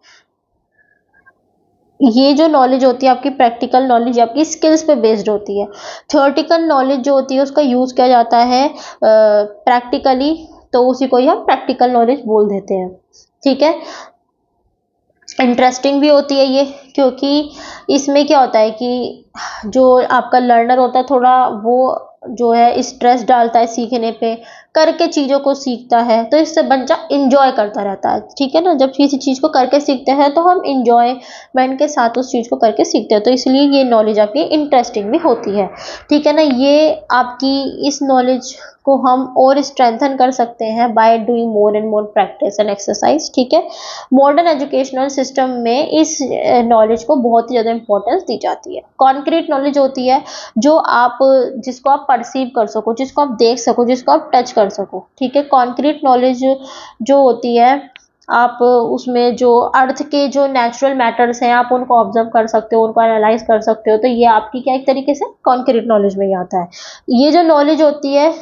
ये जो नॉलेज होती है आपकी प्रैक्टिकल नॉलेज आपकी स्किल्स पे बेस्ड होती है। थ्योरेटिकल नॉलेज जो होती है उसका यूज़ किया जाता है प्रैक्टिकली, तो उसी को ही हम प्रैक्टिकल नॉलेज बोल देते हैं। ठीक है, इंटरेस्टिंग भी होती है ये, क्योंकि इसमें क्या होता है कि जो आपका लर्नर होता है थोड़ा वो जो है स्ट्रेस डालता है सीखने पे, करके चीज़ों को सीखता है, तो इससे बच्चा इंजॉय करता रहता है। ठीक है ना, जब किसी चीज़ को करके सीखते हैं तो हम इंजॉयमेंट के साथ उस चीज़ को करके सीखते हैं, तो इसलिए ये नॉलेज आपकी इंटरेस्टिंग भी होती है। ठीक है ना, ये आपकी इस नॉलेज को हम और स्ट्रेंथन कर सकते हैं by doing more and more practice and exercise. ठीक है, मॉडर्न एजुकेशनल सिस्टम में इस नॉलेज को बहुत ही ज़्यादा इंपॉर्टेंस दी जाती है। कॉन्क्रीट नॉलेज होती है जो आप जिसको आप परसीव कर सको, जिसको आप देख सको, जिसको आप टच कर सको। ठीक है, कॉन्क्रीट नॉलेज जो होती है आप उसमें जो अर्थ के जो नेचुरल मैटर्स हैं आप उनको ऑब्जर्व कर सकते हो, उनको एनालाइज कर सकते हो, तो ये आपकी क्या एक तरीके से कॉन्क्रीट नॉलेज में ही आता है। ये जो नॉलेज होती है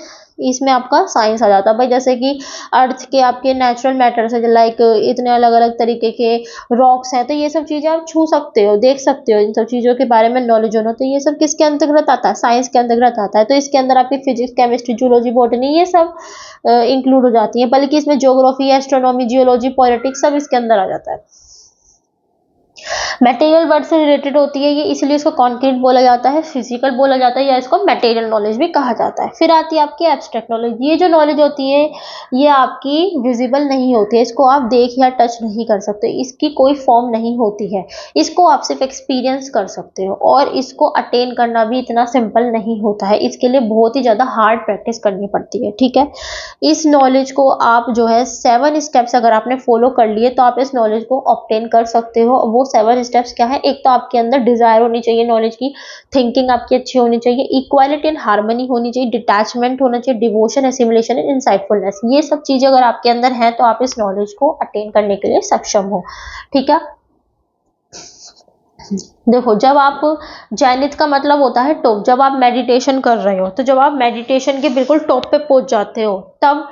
इसमें आपका साइंस आ जाता है भाई, जैसे कि अर्थ के आपके नेचुरल मैटर्स है, लाइक इतने अलग अलग तरीके के रॉक्स हैं, तो ये सब चीज़ें आप छू सकते हो, देख सकते हो, इन सब चीज़ों के बारे में नॉलेज होना, तो ये सब किसके अंतर्गत आता है, साइंस के अंतर्गत आता है। तो इसके अंदर आपकी फिजिक्स, केमिस्ट्री, जूलॉजी, बॉटनी ये सब इंक्लूड हो जाती है, बल्कि इसमें ज्योग्राफी, एस्ट्रोनॉमी, जियोलॉजी, पॉलिटिक्स सब इसके अंदर आ जाता है। मटेरियल वर्ड से रिलेटेड होती है ये, इसलिए इसको कॉन्क्रीट बोला जाता है, फिजिकल बोला जाता है, या इसको मटेरियल नॉलेज भी कहा जाता है। फिर आती है आपकी एब्स्ट्रैक्ट नॉलेज। ये जो नॉलेज होती है ये आपकी विजिबल नहीं होती है, इसको आप देख या टच नहीं कर सकते, इसकी कोई फॉर्म नहीं होती है, इसको आप सिर्फ एक्सपीरियंस कर सकते हो, और इसको अटेन करना भी इतना सिंपल नहीं होता है, इसके लिए बहुत ही ज़्यादा हार्ड प्रैक्टिस करनी पड़ती है। ठीक है, इस नॉलेज को आप जो है 7 स्टेप्स अगर आपने फॉलो कर लिए तो आप इस नॉलेज को ऑब्टेन कर सकते हो। वो 7 स्टेप्स क्या है, एक तो आपके अंदर डिजायर होनी चाहिए नॉलेज की, थिंकिंग आपकी अच्छी होनी चाहिए, इक्वालिटी एंड हार्मनी होनी चाहिए, डिटैचमेंट होना चाहिए, डिवोशन, एसिमुलेशन एंड इंसाइटफुलनेस। ये सब चीजें अगर आपके अंदर हैं तो आप इस नॉलेज को अटेन करने के लिए सक्षम हो। ठीक है, देखो जब आप जैनित का मतलब होता है टॉप, जब आप मेडिटेशन कर रहे हो, तो जब आप मेडिटेशन के बिल्कुल टॉप पे पहुंच जाते हो तब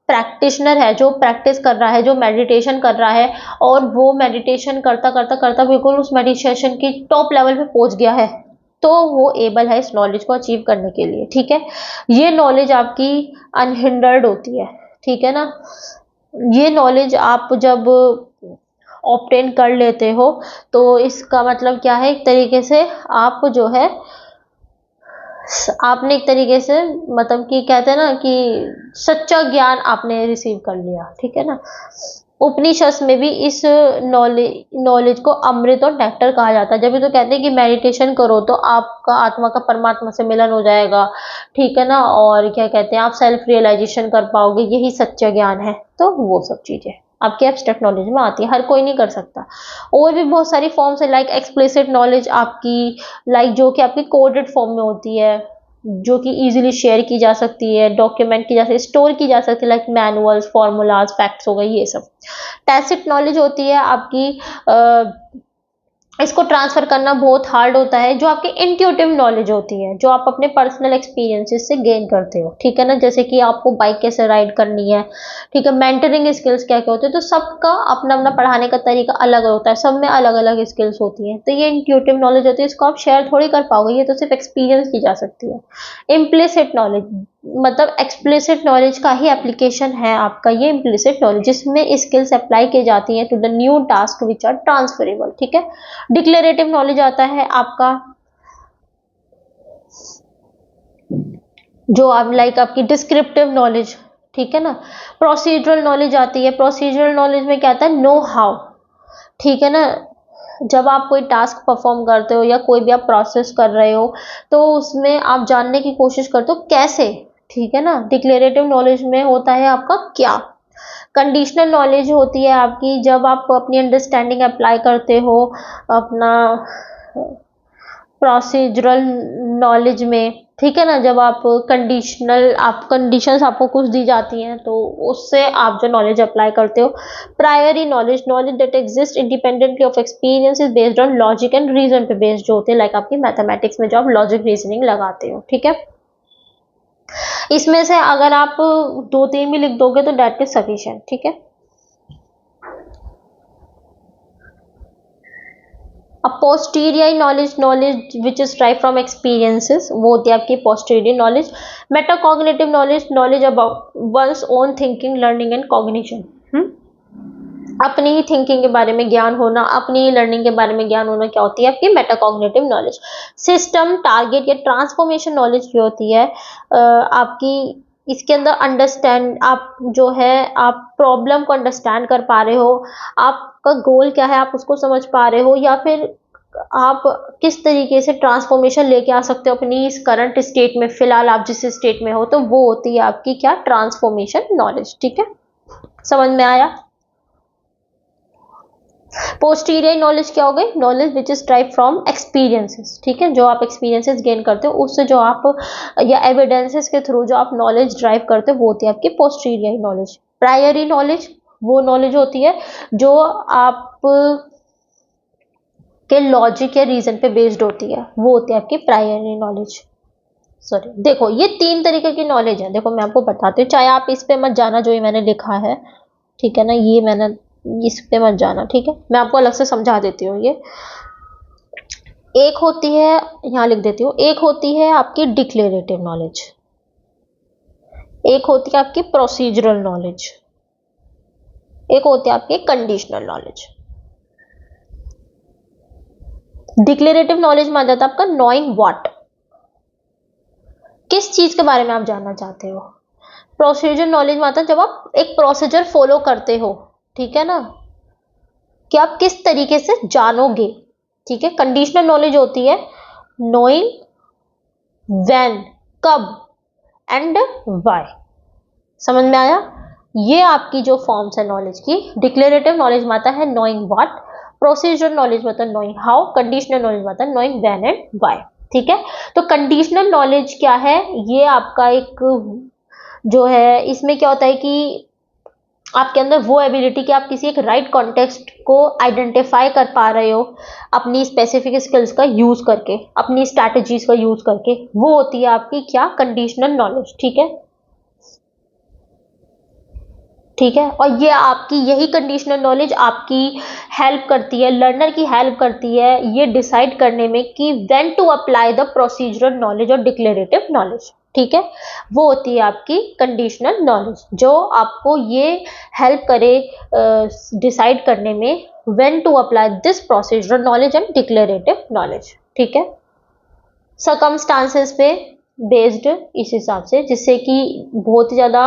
प्रैक्टिशनर है जो प्रैक्टिस कर रहा है, जो मेडिटेशन कर रहा है, और वो मेडिटेशन करता करता करता बिल्कुल उस मेडिटेशन की टॉप लेवल पे पहुंच गया है, तो वो एबल है इस नॉलेज को अचीव करने के लिए। ठीक है, ये नॉलेज आपकी अनहिंडर्ड होती है। ठीक है ना, ये नॉलेज आप जब ऑब्टेन कर लेते हो तो इसका मतलब क्या है, एक तरीके से आप जो है आपने एक तरीके से मतलब कि कहते हैं ना कि सच्चा ज्ञान आपने रिसीव कर लिया। ठीक है ना, उपनिषद में भी इस नॉलेज को अमृत और नेक्टर कहा जाता है। जब भी तो कहते हैं कि मेडिटेशन करो तो आपका आत्मा का परमात्मा से मिलन हो जाएगा। ठीक है ना, और क्या कहते हैं आप सेल्फ रियलाइजेशन कर पाओगे, यही सच्चा ज्ञान है, तो वो सब चीजें। आपके एब्स्ट्रैक्ट नॉलेज में आती है, हर कोई नहीं कर सकता। और भी बहुत सारी फॉर्म्स है, लाइक एक्सप्लिसिट नॉलेज आपकी, लाइक जो कि आपकी कोडेड फॉर्म में होती है, जो कि इजीली शेयर की जा सकती है, डॉक्यूमेंट की जा सकती है, स्टोर की जा सकती है, लाइक मैनुअल्स, फॉर्मूलाज, फैक्ट्स हो गए ये सब। टैसिट नॉलेज होती है आपकी, इसको ट्रांसफर करना बहुत हार्ड होता है, जो आपकी इंट्यूटिव नॉलेज होती है, जो आप अपने पर्सनल एक्सपीरियंसेस से गेन करते हो, ठीक है ना। जैसे कि आपको बाइक कैसे राइड करनी है, ठीक है, मेंटरिंग स्किल्स क्या क्या होते हैं, तो सबका अपना अपना पढ़ाने का तरीका अलग होता है, सब में अलग अलग स्किल्स होती हैं, तो ये इंट्यूटिव नॉलेज होती है, इसको आप शेयर थोड़ी कर पाओगे, ये तो सिर्फ एक्सपीरियंस की जा सकती है। इम्प्लिसिट नॉलेज मतलब एक्सप्लिसिट नॉलेज का ही एप्लीकेशन है आपका ये इम्प्लिसिट नॉलेज, जिसमें स्किल्स अप्लाई की जाती हैं to the new task which are transferable, ठीक है। डिक्लेरेटिव नॉलेज आता है आपका, जो आप लाइक आपकी डिस्क्रिप्टिव नॉलेज, ठीक है ना। प्रोसीजरल नॉलेज आती है, प्रोसीजरल नॉलेज में क्या आता है, नो हाउ, ठीक है ना। जब आप कोई टास्क परफॉर्म करते हो या कोई भी आप प्रोसेस कर रहे हो, तो उसमें आप जानने की कोशिश करते हो कैसे, ठीक है ना। डिक्लेरेटिव नॉलेज में होता है आपका क्या। कंडीशनल नॉलेज होती है आपकी, जब आप अपनी अंडरस्टैंडिंग अप्लाई करते हो अपना प्रोसीजरल नॉलेज में, ठीक है ना। जब आप कंडीशंस आपको कुछ दी जाती हैं, तो उससे आप जो नॉलेज अप्लाई करते हो। Priori knowledge, knowledge that exist independently of experience is based on logic and reason पे बेस्ड जो होते हैं, लाइक आपकी मैथमेटिक्स में जो आप लॉजिक रीजनिंग लगाते हो, ठीक है। इसमें से अगर आप 2-3 भी लिख दोगे तो दैट इज सफिशिएंट, ठीक है। अब posterior knowledge, knowledge which is drive from experiences, वो होती है आपकी posterior knowledge. Metacognitive knowledge, knowledge about one's own thinking, learning and cognition, अपनी ही थिंकिंग के बारे में ज्ञान होना, अपनी ही लर्निंग के बारे में ज्ञान होना, क्या होती है आपकी मेटाकॉग्निटिव नॉलेज। सिस्टम टारगेट या ट्रांसफॉर्मेशन नॉलेज जो होती है आपकी, इसके अंदर अंडरस्टैंड, आप जो है आप प्रॉब्लम को अंडरस्टैंड कर पा रहे हो, आपका गोल क्या है आप उसको समझ पा रहे हो, या फिर आप किस तरीके से ट्रांसफॉर्मेशन लेके आ सकते हो अपनी इस करंट स्टेट में, फिलहाल आप जिस स्टेट में हो, तो वो होती है आपकी क्या, ट्रांसफॉर्मेशन नॉलेज, ठीक है। समझ में आया। पोस्टीरियर नॉलेज क्या हो गई, knowledge which is drive from experiences, ठीक है, जो आप एक्सपीरियंसेस गेन करते हो उससे, जो आप या एविडेंसेस के थ्रू जो आप नॉलेज ड्राइव करते हो, वो होती है आपकी पोस्टीरियर नॉलेज। प्रायरी नॉलेज वो नॉलेज होती है जो आप के लॉजिक या रीजन पे बेस्ड होती है, वो होती है आपकी प्रायरी नॉलेज। सॉरी, देखो ये 3 तरीके की नॉलेज है, देखो मैं आपको बताती हूँ, चाहे आप इस पे मत जाना जो ये मैंने लिखा है, ठीक है ना, ये मैंने इस पे मत जाना, ठीक है, मैं आपको अलग से समझा देती हूँ। ये एक होती है, यहाँ लिख देती हूँ, एक होती है आपकी डिक्लेरेटिव नॉलेज, एक होती है आपकी प्रोसीजरल नॉलेज, एक होती है आपकी कंडीशनल नॉलेज। डिक्लेरेटिव नॉलेज में आ जाता है आपका नोइंग व्हाट, किस चीज के बारे में आप जानना चाहते हो। प्रोसीजर नॉलेज में आता है जब आप एक प्रोसीजर फॉलो करते हो, ठीक है ना, कि आप किस तरीके से जानोगे, ठीक है। कंडीशनल नॉलेज होती है नोइंग व्हेन, कब, एंड व्हाई। समझ में आया। ये आपकी जो फॉर्म्स है नॉलेज की। डिक्लेरेटिव नॉलेज में आता है नोइंग व्हाट, प्रोसीजर नॉलेज में आता है नोइंग हाउ, कंडीशनल नॉलेज में आता है नोइंग व्हेन एंड व्हाई, ठीक है। तो कंडीशनल नॉलेज क्या है, ये आपका एक जो है, इसमें क्या होता है कि आपके अंदर वो एबिलिटी कि आप किसी एक राइट कॉन्टेक्स्ट को आइडेंटिफाई कर पा रहे हो अपनी स्पेसिफिक स्किल्स का यूज करके, अपनी स्ट्रैटेजीज का यूज करके, वो होती है आपकी क्या, कंडीशनल नॉलेज, ठीक है। ठीक है, और ये आपकी यही कंडीशनल नॉलेज आपकी हेल्प करती है, लर्नर की हेल्प करती है ये डिसाइड करने में कि when to apply the procedural knowledge और डिक्लेरेटिव नॉलेज, ठीक है। वो होती है आपकी कंडीशनल नॉलेज, जो आपको ये हेल्प करे डिसाइड करने में when to apply this procedural knowledge and declarative knowledge, ठीक है। सर्कमस्टांसेस पे बेस्ड इस हिसाब से, जिससे कि बहुत ही ज़्यादा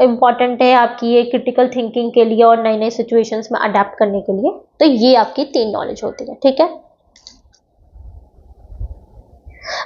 इम्पॉर्टेंट है आपकी ये क्रिटिकल थिंकिंग के लिए और नई नई सिचुएशंस में अडेप्ट करने के लिए। तो ये आपकी 3 नॉलेज होती है, ठीक है।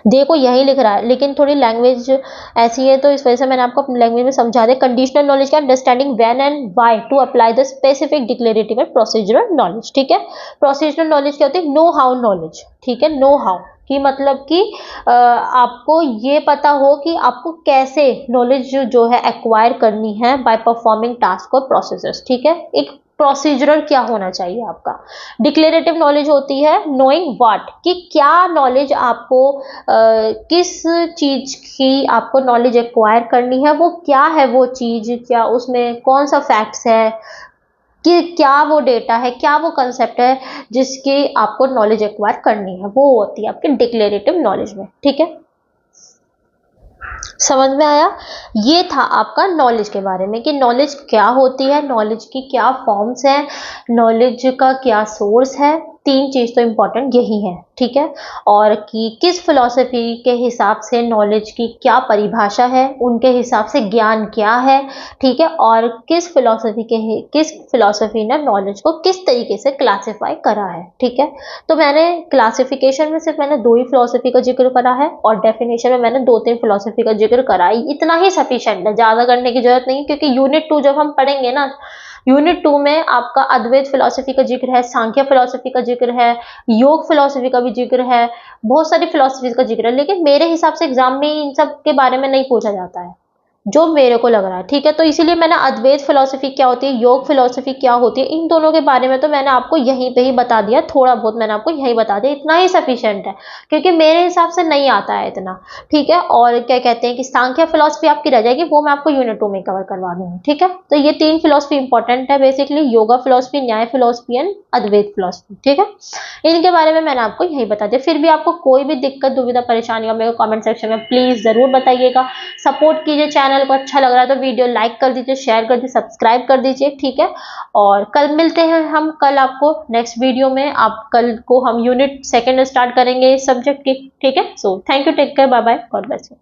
देखो यही लिख रहा है, लेकिन थोड़ी लैंग्वेज ऐसी है तो इस वजह से मैंने आपको अपनी लैंग्वेज में समझा दिया। कंडीशनल नॉलेज का understanding when and why to apply the specific declarative and procedural knowledge. ठीक है, प्रोसीजरल नॉलेज क्या होती है? Know how knowledge. ठीक है, नो हाउ की मतलब कि आपको ये पता हो कि आपको कैसे नॉलेज जो है एक्वायर करनी है बाय परफॉर्मिंग टास्क और प्रोसेसेस। ठीक है, एक प्रोसीजरल क्या होना चाहिए आपका। डिक्लेरेटिव नॉलेज होती है नोइंग व्हाट, कि क्या नॉलेज आपको किस चीज की आपको नॉलेज एक्वायर करनी है, वो क्या है वो चीज, क्या उसमें कौन सा फैक्ट्स है, कि क्या वो डेटा है, क्या वो कंसेप्ट है जिसकी आपको नॉलेज एक्वायर करनी है, वो होती है आपकी डिक्लेरेटिव नॉलेज में। ठीक है, समझ में आया? ये था आपका नॉलेज के बारे में कि नॉलेज क्या होती है, नॉलेज की क्या फॉर्म्स हैं, नॉलेज का क्या सोर्स है। तीन चीज तो इंपॉर्टेंट यही है। ठीक है, और कि किस फिलॉसफी के हिसाब से नॉलेज की क्या परिभाषा है, उनके हिसाब से ज्ञान क्या है। ठीक है, और किस फिलॉसफी ने नॉलेज को किस तरीके से क्लासिफाई करा है। ठीक है, तो मैंने क्लासिफिकेशन में सिर्फ मैंने 2 ही फिलॉसफी का जिक्र करा है, और डेफिनेशन में मैंने 2-3 फिलॉसफी का जिक्र करा है। इतना ही सफिशिएंट है, ज्यादा करने की जरूरत नहीं, क्योंकि यूनिट 2 जब हम पढ़ेंगे ना, यूनिट 2 में आपका अद्वैत फिलॉसफी का जिक्र है, सांख्य फिलॉसफी का जिक्र है, योग फिलॉसफी का भी जिक्र है, बहुत सारी फिलॉसफी का जिक्र है। लेकिन मेरे हिसाब से एग्जाम में इन सब के बारे में नहीं पूछा जाता है, जो मेरे को लग रहा है। ठीक है, तो इसीलिए मैंने अद्वैत फिलॉसफी क्या होती है, योग फिलॉसफी क्या होती है, इन दोनों के बारे में तो मैंने आपको यहीं पे ही बता दिया, थोड़ा बहुत मैंने आपको यहीं बता दिया, इतना ही सफिशिएंट है, क्योंकि मेरे हिसाब से नहीं आता है इतना। ठीक है, और क्या कहते हैं कि सांख्य फिलॉसफी आपकी रह जाएगी, वो मैं आपको यूनिट 2 में कवर करवा दूंगी। ठीक है, तो ये 3 फिलॉसफी इंपॉर्टेंट है बेसिकली, योगा फिलॉसफी, न्याय फिलॉसफी एंड अद्वैत फिलॉसफी। ठीक है, इनके बारे में मैंने आपको यही बता दिया। फिर भी आपको कोई भी दिक्कत, दुविधा, परेशानी हो, मेरे को कमेंट सेक्शन में प्लीज जरूर बताइएगा। सपोर्ट कीजिए चैनल को, अच्छा लग रहा है तो वीडियो लाइक कर दीजिए, शेयर कर दीजिए, सब्सक्राइब कर दीजिए। ठीक है, और कल मिलते हैं हम, कल आपको नेक्स्ट वीडियो में। आप कल को हम यूनिट 2 स्टार्ट करेंगे इस सब्जेक्ट की। ठीक है, so thank you, take care, bye bye, God bless you.